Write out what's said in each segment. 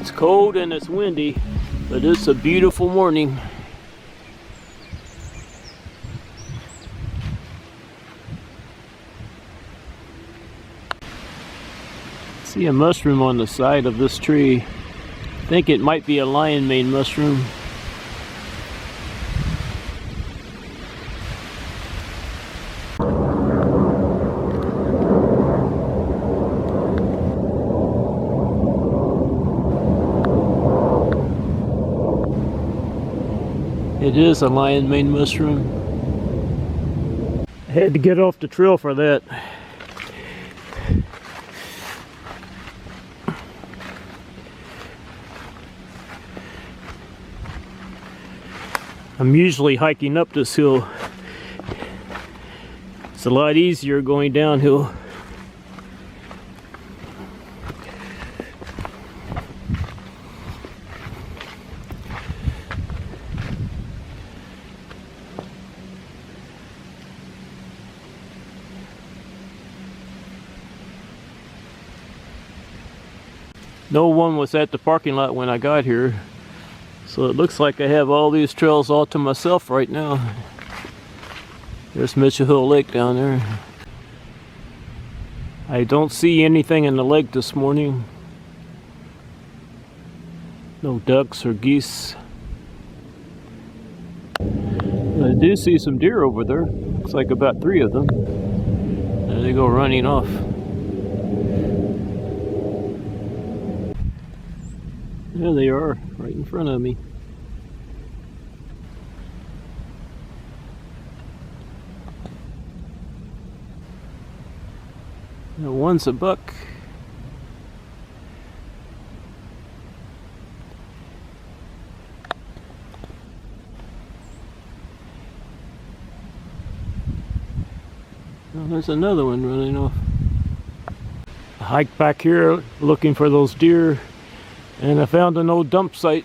It's cold and it's windy, but it's a beautiful morning. See a mushroom on the side of this tree. I think it might be a lion mane mushroom. It is a lion mane mushroom. I had to get off the trail for that. I'm usually hiking up this hill. It's a lot easier going downhill. No one was at the parking lot when I got here, so it looks like I have all these trails all to myself right now. There's Mitchell Hill Lake down there. I don't see anything in the lake this morning. No ducks or geese. I do see some deer over there. Looks like about 3 of them. There they go running off. There they are, right in front of me. Now one's a buck. Oh, there's another one running off. I hiked back here looking for those deer, and I found an old dump site.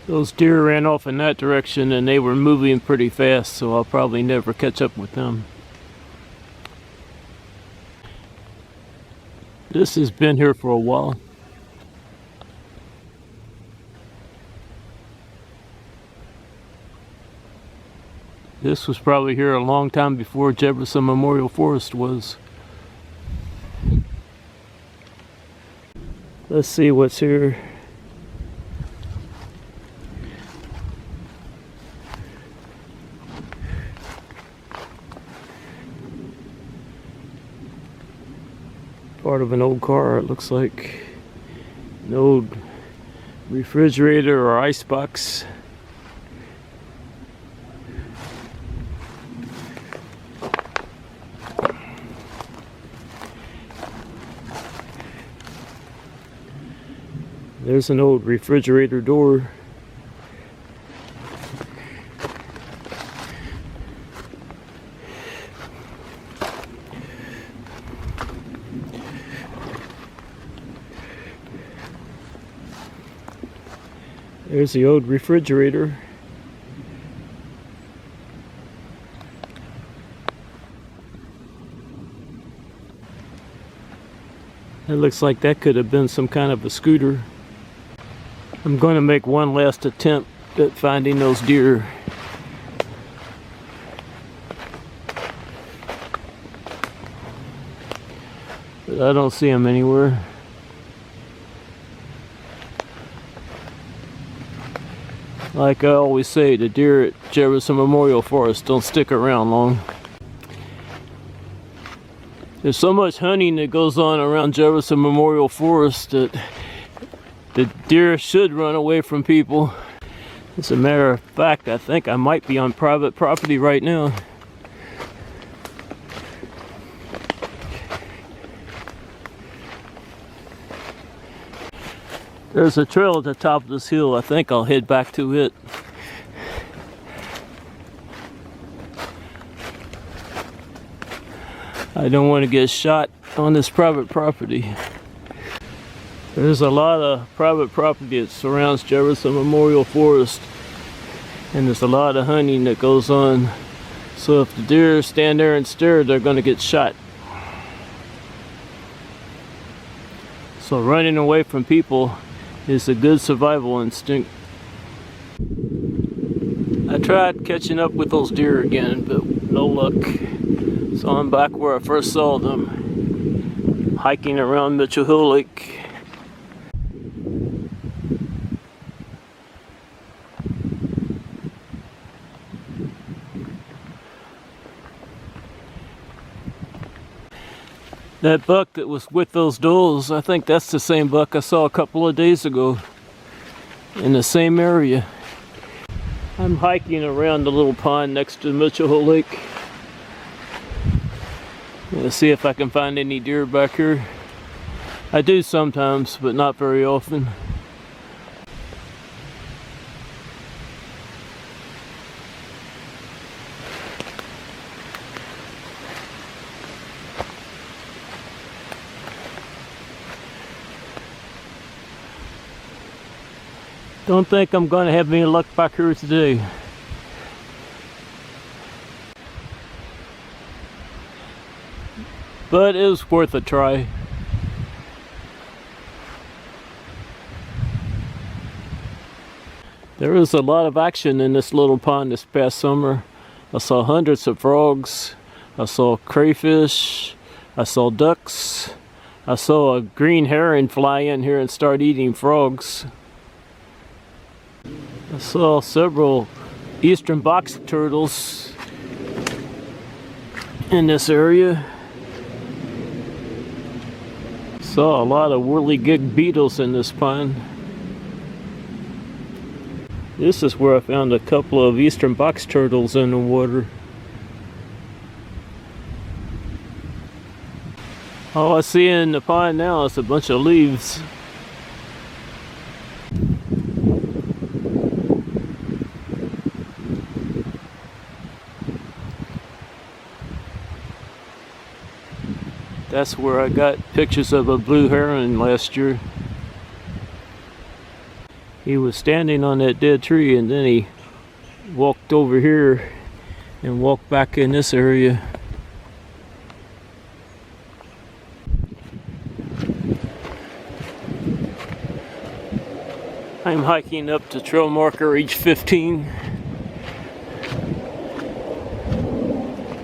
Those deer ran off in that direction and they were moving pretty fast, so I'll probably never catch up with them. This has been here for a while. This was probably here a long time before Jefferson Memorial Forest was. Let's see what's here. Part of an old car, it looks like. An old refrigerator or ice box. There's an old refrigerator door. There's the old refrigerator. It looks like that could have been some kind of a scooter. I'm going to make one last attempt at finding those deer. But I don't see them anywhere. Like I always say, the deer at Jefferson Memorial Forest don't stick around long. There's so much hunting that goes on around Jefferson Memorial Forest that the deer should run away from people. As a matter of fact, I think I might be on private property right now. There's a trail at the top of this hill. I think I'll head back to it. I don't want to get shot on this private property. There's a lot of private property that surrounds Jefferson Memorial Forest, and there's a lot of hunting that goes on. So if the deer stand there and stare, they're going to get shot. So running away from people is a good survival instinct. I tried catching up with those deer again, but no luck. So I'm back where I first saw them, hiking around Mitchell Hill Lake. That buck that was with those does, I think that's the same buck I saw a couple of days ago in the same area. I'm hiking around the little pond next to Mitchell Hill Lake. Let's see if I can find any deer back here. I do sometimes, but not very often. Don't think I'm going to have any luck back here today. But it was worth a try. There was a lot of action in this little pond this past summer. I saw hundreds of frogs. I saw crayfish. I saw ducks. I saw a green heron fly in here and start eating frogs. I saw several eastern box turtles in this area. Saw a lot of whirligig beetles in this pond. This is where I found a couple of eastern box turtles in the water. All I see in the pond now is a bunch of leaves. That's where I got pictures of a blue heron last year. He was standing on that dead tree and then he walked over here and walked back in this area. I'm hiking up to trail marker H15.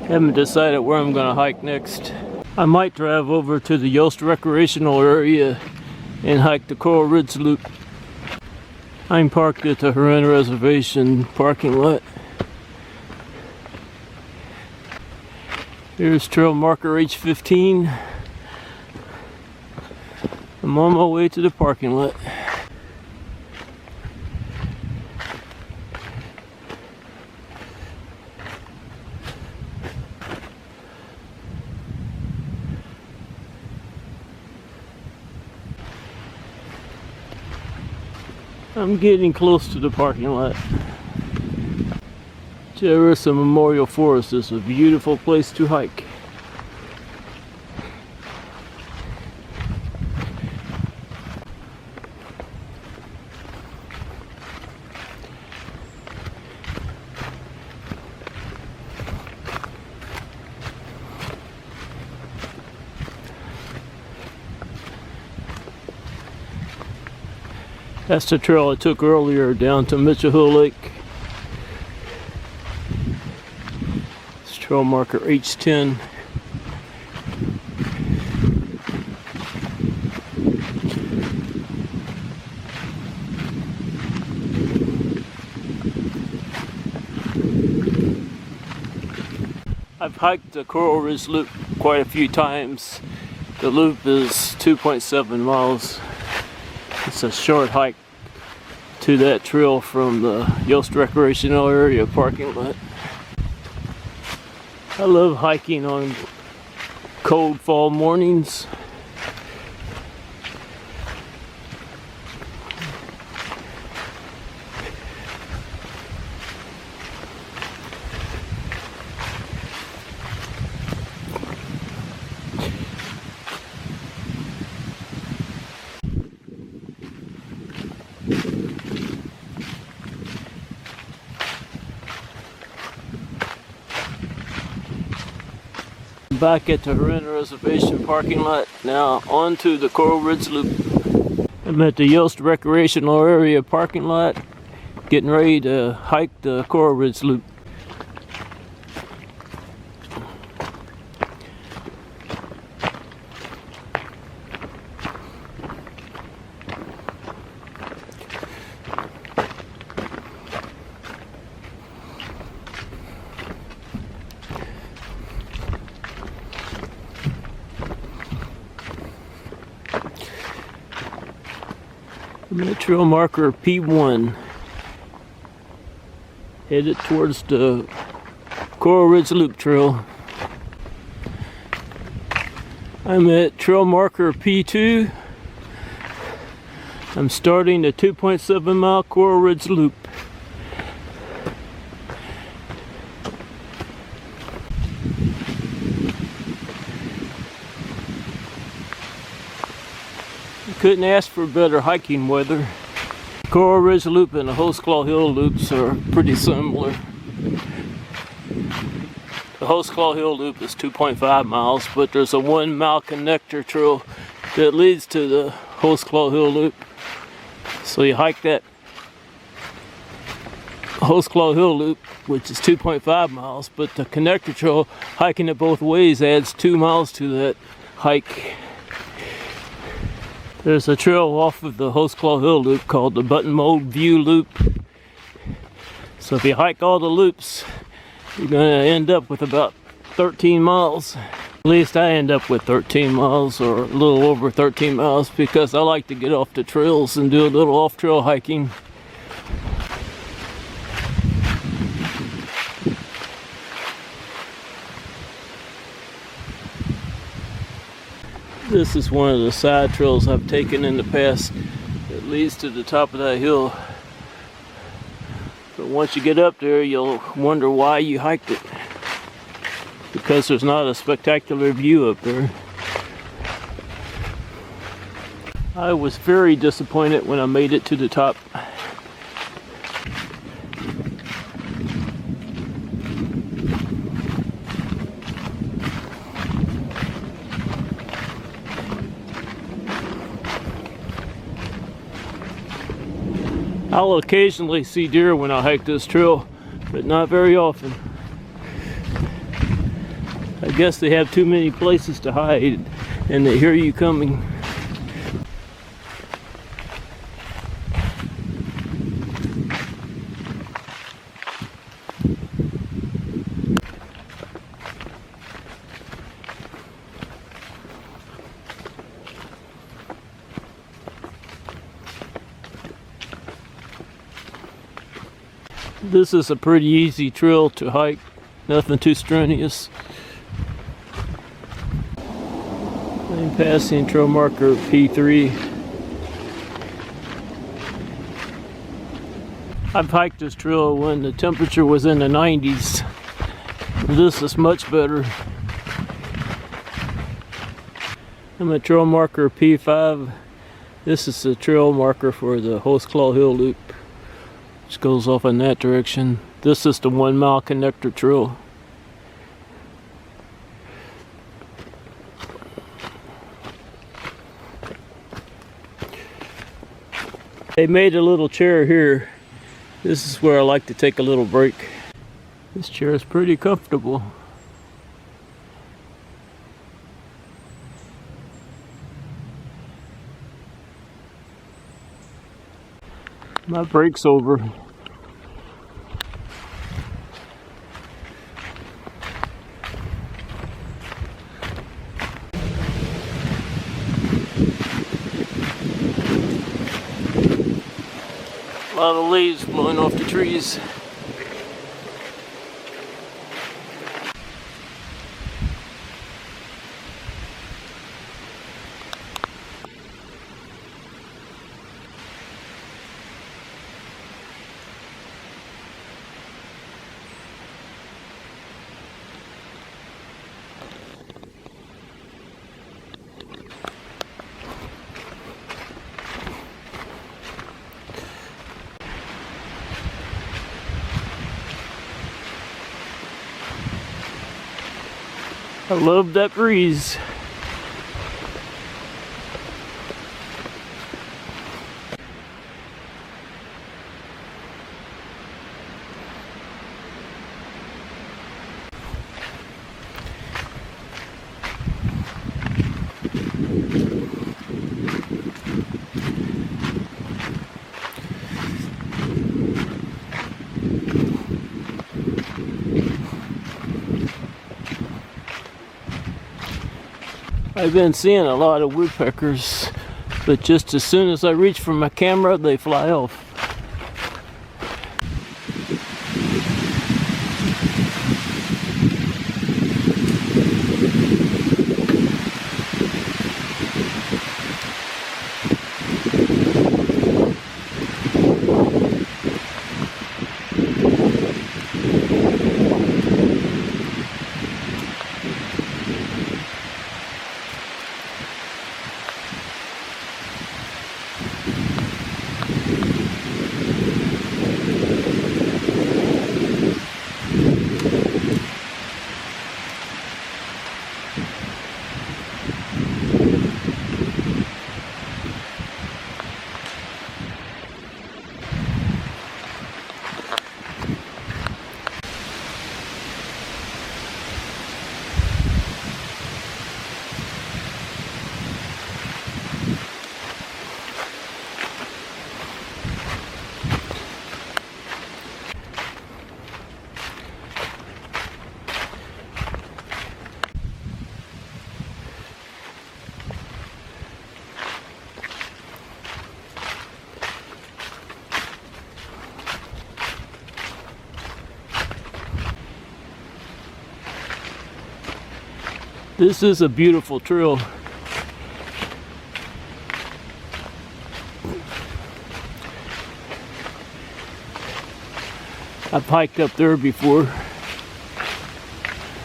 Haven't decided where I'm gonna hike next. I might drive over to the Yost recreational area and hike the Coral Ridge Loop. I'm parked at the Huron Reservation parking lot. Here's trail marker H15. I'm on my way to the parking lot. I'm getting close to the parking lot. Jefferson Memorial Forest is a beautiful place to hike. That's the trail I took earlier down to Mitchell Hill Lake. It's trail marker H10. I've hiked the Coral Ridge Loop quite a few times. The loop is 2.7 miles. It's a short hike to that trail from the Yost recreational area parking lot. I love hiking on cold fall mornings. I'm back at the Huron Reservation parking lot. Now onto the Coral Ridge Loop. I'm at the Yost Recreational Area parking lot, getting ready to hike the Coral Ridge Loop. I'm at trail marker P1, headed towards the Coral Ridge Loop Trail. I'm at trail marker P2. I'm starting the 2.7 mile Coral Ridge Loop. Couldn't ask for better hiking weather. Coral Ridge Loop and the Hose Claw Hill Loops are pretty similar. The Hose Claw Hill Loop is 2.5 miles, but there's a 1 mile connector trail that leads to the Hose Claw Hill Loop. So you hike that Hose Claw Hill Loop, which is 2.5 miles, but the connector trail, hiking it both ways, adds 2 miles to that hike. There's a trail off of the Hose Claw Hill Loop called the Button Mold View Loop. So if you hike all the loops, you're going to end up with about 13 miles. At least I end up with 13 miles or a little over 13 miles because I like to get off the trails and do a little off-trail hiking. This is one of the side trails I've taken in the past that leads to the top of that hill. But once you get up there, you'll wonder why you hiked it. Because there's not a spectacular view up there. I was very disappointed when I made it to the top. I'll occasionally see deer when I hike this trail, but not very often. I guess they have too many places to hide and they hear you coming. This is a pretty easy trail to hike, nothing too strenuous. I'm passing trail marker P3. I've hiked this trail when the temperature was in the 90s. This is much better. I'm at trail marker P5. This is the trail marker for the Hose Claw Hill Loop, which goes off in that direction. This is the 1 mile connector trail. They made a little chair here. This is where I like to take a little break. This chair is pretty comfortable. My break's over. A lot of leaves blowing off the trees. I love that breeze. I've been seeing a lot of woodpeckers, but just as soon as I reach for my camera, they fly off. This is a beautiful trail. I've hiked up there before.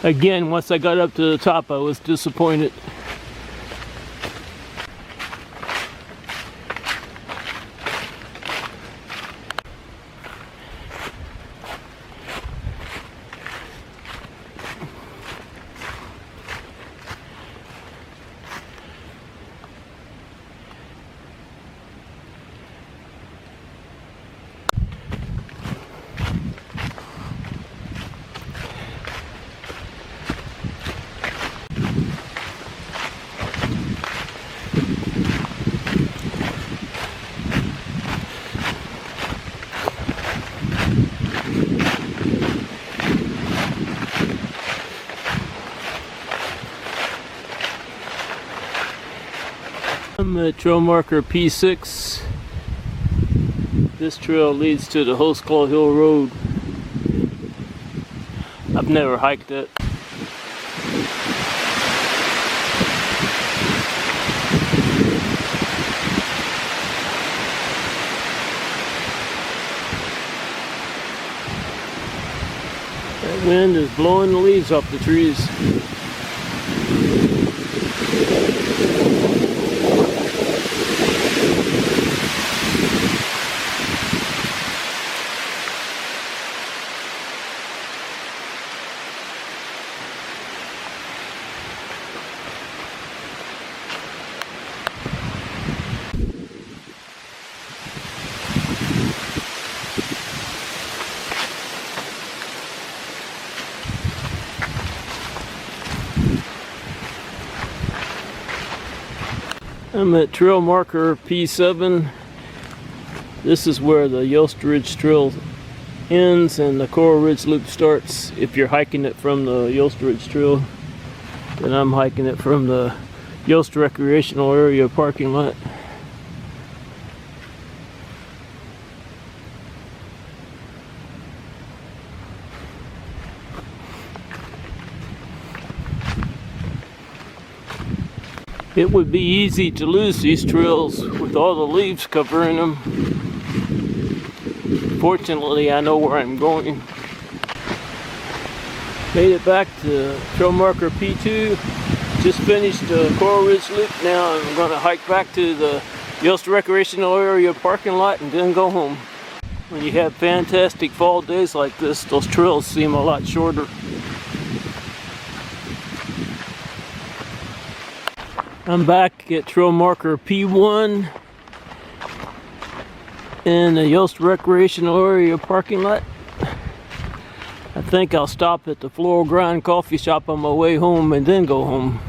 Again, once I got up to the top, I was disappointed. I'm at trail marker P6. This trail leads to the Hostclaw Hill Road. I've never hiked it. That wind is blowing the leaves off the trees. I'm at trail marker P7. This is where the Yost Ridge Trail ends and the Coral Ridge Loop starts. If you're hiking it from the Yost Ridge Trail, then I'm hiking it from the Yost Recreational Area parking lot. It would be easy to lose these trails with all the leaves covering them. Fortunately, I know where I'm going. Made it back to trail marker P2. Just finished the Coral Ridge Loop. Now I'm going to hike back to the Yost Recreational Area parking lot and then go home. When you have fantastic fall days like this, those trails seem a lot shorter. I'm back at trail marker P1 in the Yost Recreational Area parking lot. I think I'll stop at the Floral Grind coffee shop on my way home and then go home.